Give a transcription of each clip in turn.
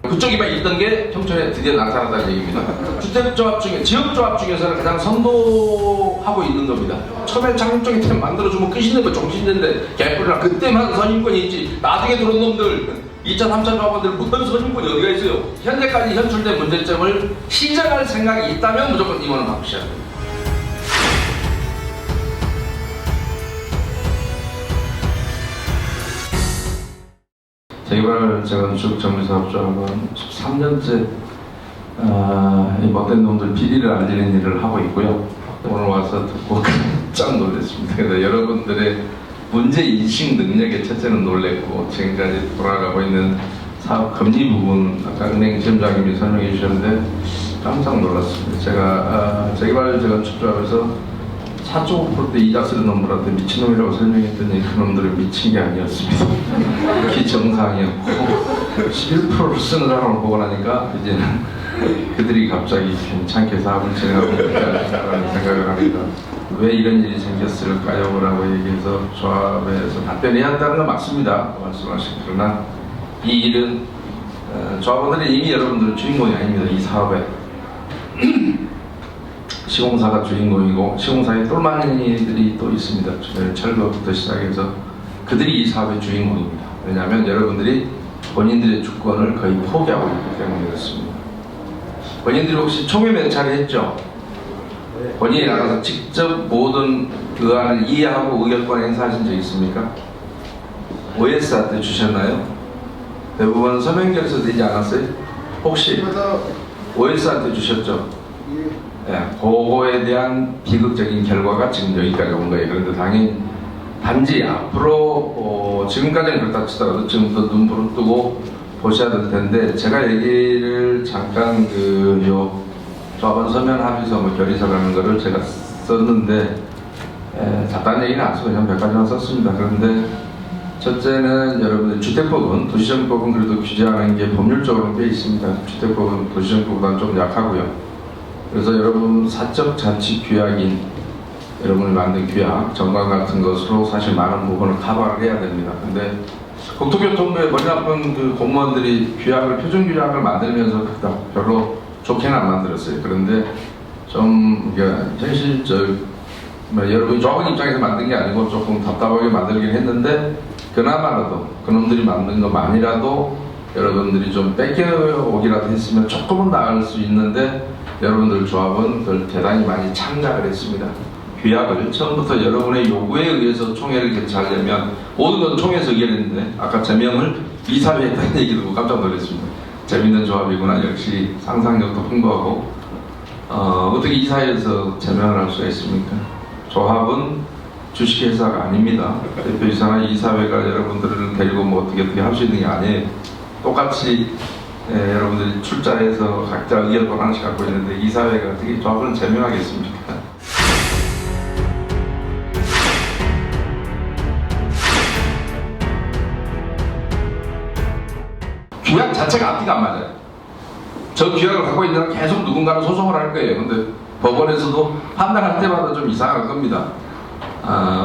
그쪽이만 있던 게 평촌에 드디어 나타났다는 얘기입니다. 주택조합 중에, 지역조합 중에서는 가장 선도하고 있는 겁니다. 처음에 창립적인 템 만들어주면 끝인데 뭐 정신인데 개뿔이나 그때만 선임권이 있지. 나중에 들어온 놈들 2차, 3차 조합원들 무슨 선임권이 어디가 있어요? 현재까지 현출된 문제점을 시정할 생각이 있다면 무조건 임원을 바꾸셔야 됩니다. 재개발 재건축 정비사업조합은 13년째 이 못된 놈들 비리를 알리는 일을 하고 있고요. 오늘 와서 듣고 깜짝 놀랐습니다. 그래서 여러분들의 문제인식 능력에 첫째는 놀랬고, 지금까지 돌아가고 있는 사업 금리 부분 아까 은행 지점장님이 설명해 주셨는데 깜짝 놀랐습니다. 제가 재개발 재건축조합에서 4.5% 이자 쓰는 놈들한테 미친놈이라고 설명했더니 그놈들은 미친 게 아니었습니다. 기정상이었고 11%를 쓰는 사람을 보고 나니까 이제는 그들이 갑자기 괜찮게 사업을 진행하고 있다는 생각을 합니다. 왜 이런 일이 생겼을까요? 라고 얘기해서 조합에서 답변해야 한다는 건 맞습니다. 말씀하신. 그러나 이 일은 조합원들이 이미 여러분들은 주인공이 아닙니다. 이 사업에 시공사가 주인공이고 시공사에 똘마니들이 또 있습니다. 철거부터 시작해서 그들이 이 사업의 주인공입니다. 왜냐하면 여러분들이 본인들의 주권을 거의 포기하고 있기 때문에 그렇습니다. 본인들이 혹시 총회 맹찰을 했죠? 본인이 나가서 직접 모든 의안을 이해하고 의결권 행사하신 적 있습니까? OS한테 주셨나요? 대부분 서명결에서 되지 않았어요? 혹시 OS한테 주셨죠? 예, 그거에 대한 비극적인 결과가 지금 여기까지 온 거예요. 그런데 당연히 단지 앞으로 지금까지는 그렇다 치더라도 지금부터 눈 부릅뜨고 보셔야 될 텐데, 제가 얘기를 잠깐 조합원 서면 합의서 결의서라는 거를 제가 썼는데 잡다한 얘기는 안 쓰고 그냥 몇 가지만 썼습니다. 그런데 첫째는 여러분들 주택법은 도시정법은 그래도 규제하는 게 법률적으로 꽤 있습니다. 주택법은 도시정법보다는 좀 약하고요. 그래서 여러분 사적 자치 규약인 여러분이 만든 규약, 정관 같은 것으로 사실 많은 부분을 커버를 해야 됩니다. 근데 국토교통부의 머리 나쁜 그 공무원들이 규약을, 표준 규약을 만들면서 별로 좋게는 안 만들었어요. 그런데 좀 현실적, 여러분이 조합원 입장에서 만든 게 아니고 조금 답답하게 만들긴 했는데, 그나마라도 그놈들이 만든 것만이라도 여러분들이 좀 뺏겨오기라도 했으면 조금은 나을 수 있는데, 여러분들 조합은 대단히 많이 참작을 했습니다. 규약을 처음부터 여러분의 요구에 의해서 총회를 개최하려면 모든 건 총회에서 의결했는데, 아까 제명을 이사회에 했다는 얘기 듣고 깜짝 놀랐습니다. 재밌는 조합이구나. 역시 상상력도 풍부하고 어떻게 이사회에서 제명을 할 수가 있습니까? 조합은 주식회사가 아닙니다. 대표이사나 이사회가 여러분들을 데리고 어떻게 할 수 있는 게 아니에요. 똑같이 여러분들이 출자해서 각자 의견권 하나씩 갖고 있는데 이사회가 어떻게 조합을 제명하겠습니까? 규약 자체가 앞뒤가 안 맞아요. 저 규약을 갖고 있는 사람 계속 누군가는 소송을 할 거예요. 근데 법원에서도 판단할 때마다 좀 이상할 겁니다.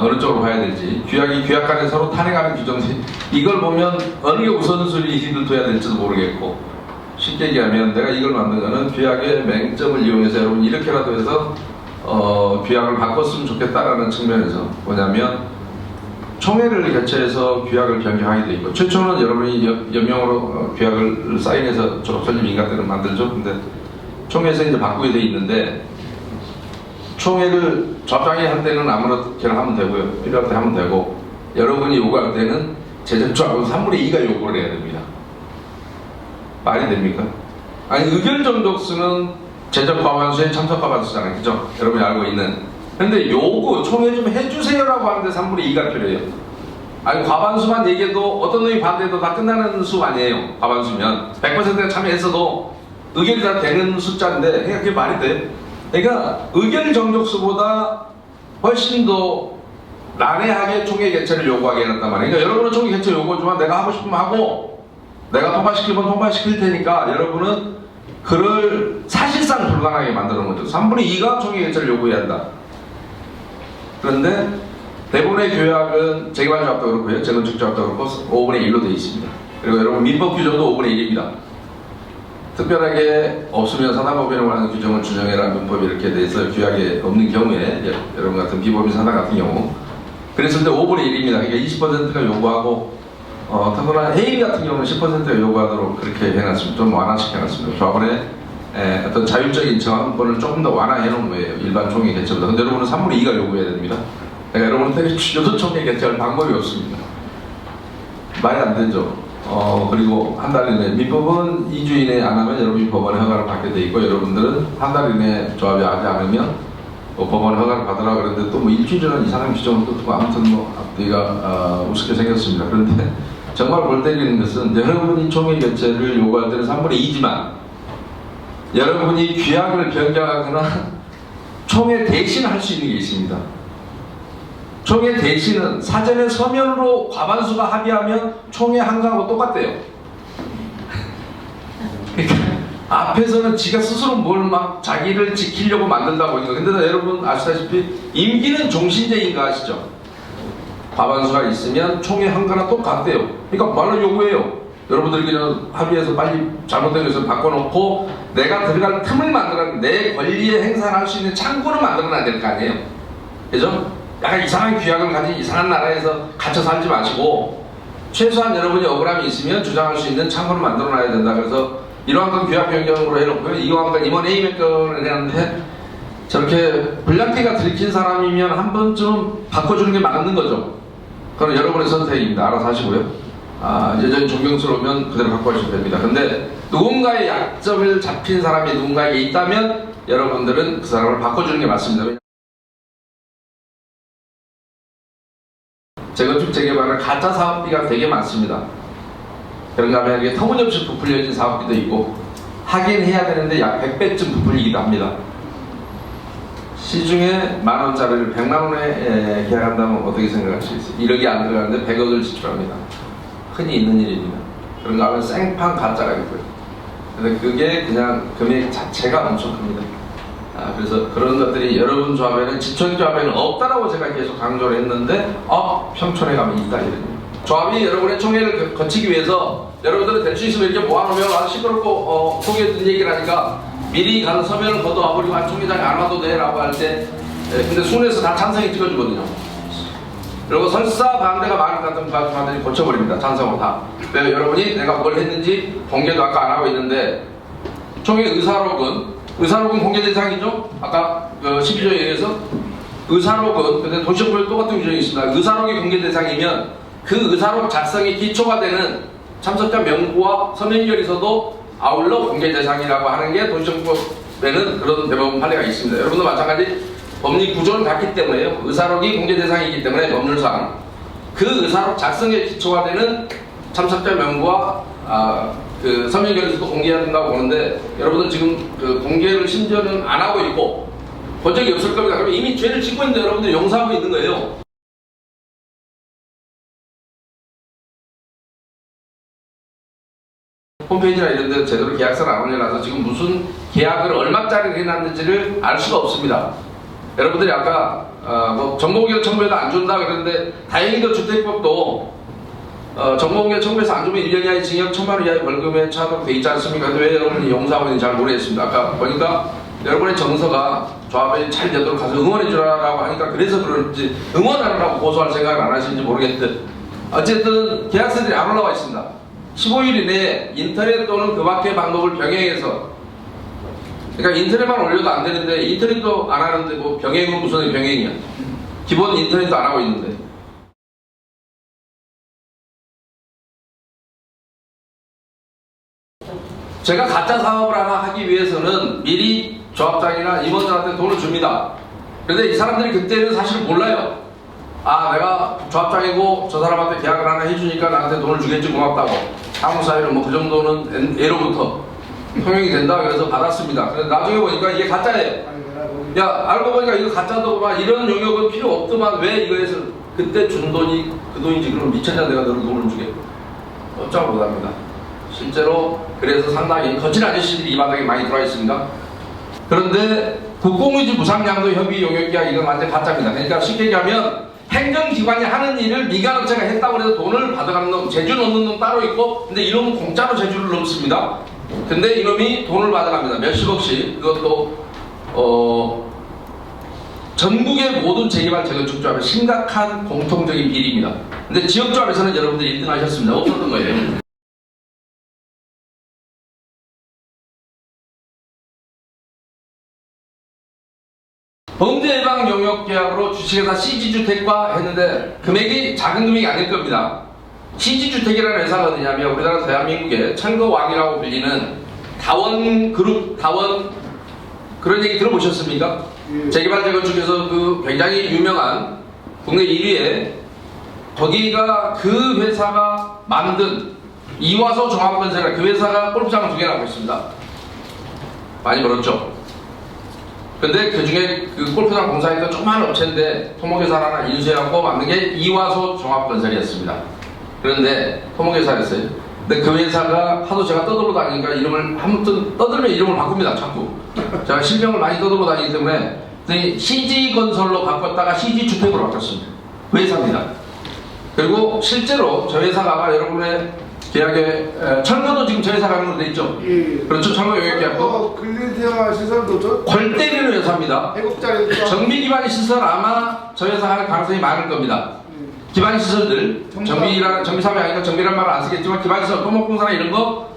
어느 쪽으로 봐야 될지. 규약 간에 서로 탄핵하는 규정이, 이걸 보면 어느 게 우선순위를 둬야 될지도 모르겠고, 쉽게 얘기하면 내가 이걸 만든 거는 규약의 맹점을 이용해서 여러분 이렇게라도 해서 규약을 바꿨으면 좋겠다라는 측면에서 뭐냐면, 총회를 개최해서 규약을 변경하게 돼 있고, 최초는 여러분이 연명으로 규약을 사인해서 졸업선임 인가 때는 만들죠. 근데 총회에서 이제 바꾸게 돼 있는데, 총회를 조합장이 할 때는 아무렇게나 하면 되고요. 필요할 때 하면 되고, 여러분이 요구할 때는 제작조합은 3분의 2가 요구를 해야 됩니다. 말이 됩니까? 아니, 의견 정족수는 제적 과반수에 참석 과반수잖아요. 그죠? 여러분이 알고 있는. 근데 요구, 총회 좀 해주세요라고 하는데 3분의 2가 필요해요. 아니, 과반수만 얘기해도 어떤 놈이 반대해도 다 끝나는 수 아니에요. 과반수면 100%가 참여했어도 의견이 다 되는 숫자인데, 그게 말이 돼? 그러니까 의견 정족수보다 훨씬 더 난해하게 총회 개최를 요구하게 해놨단 말이에요. 그러니까 여러분은 총회 개최 요구하지만 내가 하고 싶으면 하고, 내가 통과시키면 통과시킬 테니까 여러분은 그를 사실상 불가능하게 만드는 거죠. 3분의 2가 총회 개최를 요구해야 한다. 그런데 대부분의 규약은 재개발조합도 그렇고요, 재건축조합도 그렇고 5분의 1로 되어 있습니다. 그리고 여러분 민법 규정도 5분의 1입니다. 특별하게 없으면 사단법인에 관한 규정을 준용해라 문법이 이렇게 돼서 규약에 없는 경우에 여러분 같은 비법인 사단 같은 경우 그랬을 때 5분의 1입니다. 그러니까 20%가 요구하고 더구나 해임 같은 경우는 10%가 요구하도록 그렇게 해놨습니다. 좀 완화시켜놨습니다. 조합원의 어떤 자율적인 정황권을 조금 더 완화해 놓은 거예요. 일반 총회 개최보다. 근데 여러분은 3분의 2가 요구해야 됩니다. 그러니까 여러분은 요도 총회 개최할 방법이 없습니다. 말이 안 되죠. 그리고 한 달 이내 민법은 2주 이내에 안 하면 여러분이 법원의 허가를 받게 돼 있고 여러분들은 한 달 이내에 조합이 하지 않으면 법원의 허가를 받으라 그러는데 또 뭐 일주일 전 이상한 규정을 또 두고 아무튼 뭐 앞뒤가 우습게 생겼습니다. 그런데 정말 골 때리는 것은 여러분이 총회 개최를 요구할 때는 3분의 2지만 여러분이 규약을 변경하거나 총회 대신 할 수 있는 게 있습니다. 총회 대신은 사전에 서면으로 과반수가 합의하면 총회 한가하고 똑같대요. 그러니까 앞에서는 지가 스스로 뭘 막 자기를 지키려고 만든다고 하니까 근데 여러분 아시다시피 임기는 종신제인가 아시죠? 과반수가 있으면 총회 한가랑 똑같대요. 그러니까 말로 요구해요. 여러분들이 그냥 합의해서 빨리 잘못된 것을 바꿔놓고 내가 들어갈 틈을 만들어 내 권리에 행사할 수 있는 창구를 만들어놔야 될 거 아니에요. 그죠? 약간 이상한 규약을 가진 이상한 나라에서 갇혀 살지 마시고 최소한 여러분이 억울함이 있으면 주장할 수 있는 창구를 만들어놔야 된다. 그래서 이러한 건 규약 변경으로 해놓고요. 이러한 건 임원 해임 변경을 해놨는데 저렇게 불량기가 들킨 사람이면 한 번쯤 바꿔주는 게 맞는 거죠. 그건 여러분의 선택입니다. 알아서 하시고요. 여전히 존경스러우면 그대로 바꿔주시면 됩니다. 근데 누군가의 약점을 잡힌 사람이 누군가에게 있다면 여러분들은 그 사람을 바꿔주는 게 맞습니다. 재건축 재개발은 가짜 사업비가 되게 많습니다. 그런가 하면 이게 터무니없이 부풀려진 사업비도 있고 하긴 해야 되는데 약 100배쯤 부풀리기도 합니다. 시중에 만원짜리를 100만원에 계약한다면 어떻게 생각하시겠어요? 1억이 안 들어가는데 100억을 지출합니다. 흔히 있는 일입니다. 그런가 하면 생판 가짜가 있고요. 근데 그게 그냥 금액 자체가 엄청 큽니다. 그래서 그런 것들이 여러분 조합에는 지천조합에는 없다라고 제가 계속 강조를 했는데 평촌에 가면 있다 이런 조합이 여러분의 총회를 거치기 위해서 여러분들은 될 수 있으면 이렇게 모아놓으면 아주 시끄럽고 속에 든 얘기를 하니까 미리 가서 서면을 걷어와버리고 총회장이 안 와도 돼 라고 할 때 근데 순에서 다 찬성이 찍어주거든요. 그리고 설사 반대가 많은 것 같은 반들이 고쳐버립니다. 찬성으로 다. 왜 여러분이 내가 뭘 했는지 공개도 아까 안 하고 있는데 총회 의사록은 공개 대상이죠? 아까 12조에 의해서 의사록은 근데 도시정부에 똑같은 규정이 있습니다. 의사록이 공개 대상이면 그 의사록 작성이 기초가 되는 참석자 명부와 서면결의서도 아울러 공개 대상이라고 하는 게 도시정부에는 그런 대법원 판례가 있습니다. 여러분도 마찬가지 법리 구조는 같기 때문에요. 의사록이 공개 대상이기 때문에 법률상 그 의사록 작성에 기초가 되는 참석자 명부와 그 서면결의서도 공개해야 된다고 보는데 여러분들 지금 그 공개를 심지어는 안 하고 있고 본 적이 없을 겁니다. 그러면 이미 죄를 짓고 있는데 여러분들이 용서하고 있는 거예요. 홈페이지나 이런 데 제대로 계약서를 안 올려놔서 지금 무슨 계약을 얼마짜리를 해놨는지를 알 수가 없습니다. 여러분들이 아까 뭐 정보공개 청구에도 안 준다 그랬는데 다행히도 주택법도 정보공개 청구에서 안 주면 1년 이하의 징역 1,000만 원 이하의 벌금에 처하도록 돼 있지 않습니까? 왜 여러분이 용서하고 있는지 잘 모르겠습니다. 아까 보니까 여러분의 정서가 조합에 잘 되도록 가서 응원해 주라고 하니까 그래서 그런지 응원하느라고 고소할 생각을 안 하시는지 모르겠는데 어쨌든 계약서들이 안 올라와 있습니다. 15일 이내에 인터넷 또는 그 밖의 방법을 병행해서 그러니까 인터넷만 올려도 안 되는데 인터넷도 안 하는데 뭐 병행은 무슨 병행이야. 기본 인터넷도 안 하고 있는데 제가 가짜 사업을 하나 하기 위해서는 미리 조합장이나 임원들한테 돈을 줍니다. 그런데 이 사람들이 그때는 사실 몰라요. 내가 조합장이고 저 사람한테 계약을 하나 해주니까 나한테 돈을 주겠지 고맙다고. 사무사회는 뭐 그 정도는 예로부터 통용이 된다 그래서 받았습니다. 근데 나중에 보니까 이게 가짜예요. 야 알고 보니까 이거 가짜도 막 이런 용역은 필요 없더만 왜 이거에서 그때 준 돈이 그 돈인지 그럼 미쳤냐 내가 너를 돈을 주게 어쩌고 못합니다. 실제로 그래서 상당히 거친 아저씨들이 이 바닥에 많이 들어와 있습니다. 그런데 국공유지 무상양도 협의 용역계약 이건 완전 가짜입니다. 그러니까 쉽게 얘기하면 행정기관이 하는 일을 민간업체가 했다고 해서 돈을 받아가는 놈, 제주 넣는 놈 따로 있고 근데 이놈은 공짜로 제주를 넘습니다. 근데 이놈이 돈을 받아갑니다. 몇십억씩. 그것도 전국의 모든 재개발 재건축조합의 심각한 공통적인 비리입니다. 근데 지역조합에서는 여러분들이 1등 하셨습니다. 없었던 거예요. 범죄 예방 용역 계약으로 주식회사 CG주택과 했는데 금액이 작은 금액이 아닐 겁니다. CG주택이라는 회사가 어디냐면 우리나라 대한민국의 철거왕이라고 불리는 다원그룹, 다원 그런 얘기 들어보셨습니까? 재개발 재건축에서 그 굉장히 유명한 국내 1위에 거기가 그 회사가 만든 이화소 종합건설이라는 그 회사가 골프장을 2개 나고 있습니다. 많이 벌었죠? 근데 그 중에 그 골프장 공사했던 조그마한 업체인데 토목회사 하나 인수해갖고 만든 게 이화소 종합건설이었습니다. 그런데 토목회사였어요. 근데 그 회사가 하도 제가 떠들고 다니니까 이름을 아무튼 떠들면 이름을 바꿉니다. 자꾸 제가 실명을 많이 떠들고 다니기 때문에 CG건설로 바꿨다가 CG주택으로 바꿨습니다. 그 회사입니다. 그리고 실제로 저 회사가 아마 여러분의 계약에 철거도 지금 저 회사가 하는 걸로 돼 있죠? 그렇죠. 철거 용역 계약도 근린생활 시설도 골 때리는 회사입니다. 해국자리도 정비 기반 시설 아마 저 회사가 할 가능성이 많을 겁니다. 기반 시설들 정비 사업이 아니니까 정비란 말을 안 쓰겠지만 기반 시설 토목공사나 이런 거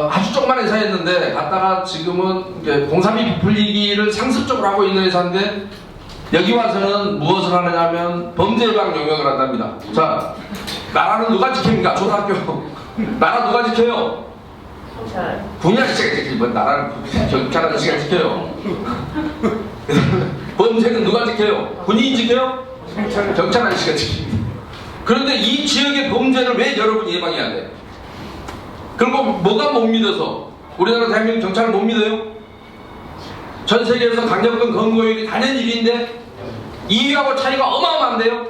아주 조그만 회사였는데 갔다가 지금은 공사비 부풀리기를 상습적으로 하고 있는 회사인데 여기 와서는 무엇을 하느냐면 범죄 예방 용역을 한답니다. 자, 나라는 누가 지킵니까? 초등학교 나라 누가 지켜요? 경찰. 군인 아저씨가 지키지 뭐 나라는 경찰 아저씨가 지켜요. 범죄는 누가 지켜요? 군인이 지켜요? 경찰 아저씨가 지킵니다. 그런데 이 지역의 범죄를 왜 여러분이 예방해야 돼? 그리고 뭐가 못 믿어서 우리나라 대한민국 경찰을 못 믿어요? 전 세계에서 강력한 검거율이 단연 1위인데 2위하고 차이가 어마어마한데요?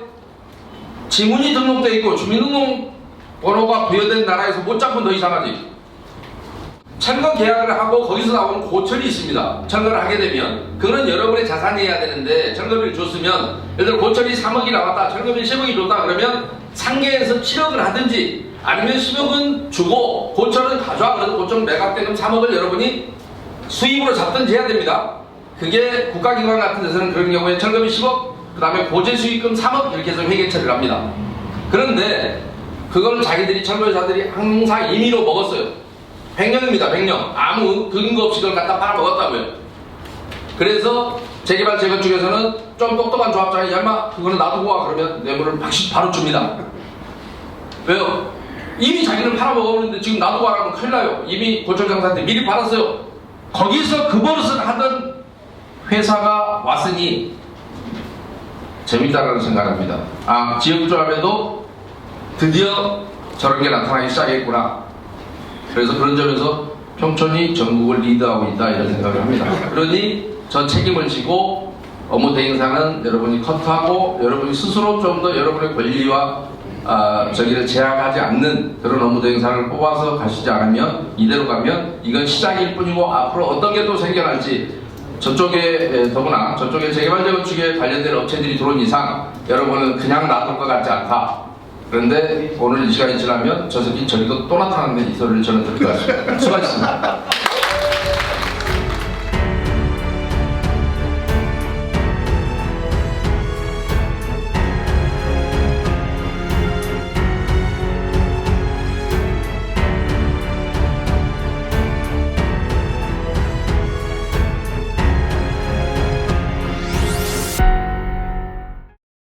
지문이 등록되어 있고 주민등록번호가 부여된 나라에서 못 잡으면 더 이상하지. 철거 계약을 하고 거기서 나오는 고철이 있습니다. 철거를 하게 되면 그거는 여러분의 자산이어야 되는데 철거비를 줬으면 예를 들어 고철이 3억이 나왔다, 철거비 10억이 줬다 그러면 상계에서 7억을 하든지 아니면 10억은 주고 고철은 가져와. 그래도 고철 매각되면 3억을 여러분이 수입으로 잡든지 해야 됩니다. 그게 국가기관 같은 데서는 그런 경우에 철거비 10억, 그 다음에 고재 수익금 3억 이렇게 해서 회계 처리를 합니다. 그런데 그걸 자기들이 철거회사들이 항상 임의로 먹었어요. 횡령입니다. 횡령. 아무 근거 없이 그걸 갖다 팔아먹었다고요. 그래서 재개발 재건축에서는 좀 똑똑한 조합장이 얼마 그거는 놔두고 와 그러면 뇌물을 바로 줍니다. 왜요? 이미 자기는 팔아먹었는데 지금 놔두고 와라면 큰일 나요. 이미 고철장사한테 미리 팔았어요. 거기서 그 버릇을 하던 회사가 왔으니 재밌다라는 생각을 합니다. 아, 지역조합에도 드디어 저런 게 나타나기 시작했구나. 그래서 그런 점에서 평촌이 전국을 리드하고 있다 이런 생각을 합니다. 그러니 저 책임을 지고 업무 대행사는 여러분이 컷하고 여러분이 스스로 좀 더 여러분의 권리와 저기를 제약하지 않는 그런 업무 대행사를 뽑아서 가시지 않으면 이대로 가면 이건 시작일 뿐이고 앞으로 어떤 게 또 생겨날지 저쪽에 더구나 저쪽에 재개발 재건축에 관련된 업체들이 들어온 이상 여러분은 그냥 놔둘 것 같지 않다. 그런데 오늘 이 시간이 지나면 저 새끼 저기도 또 나타났네 이 소리를 저는 듣고 왔습니다. 수고하셨습니다.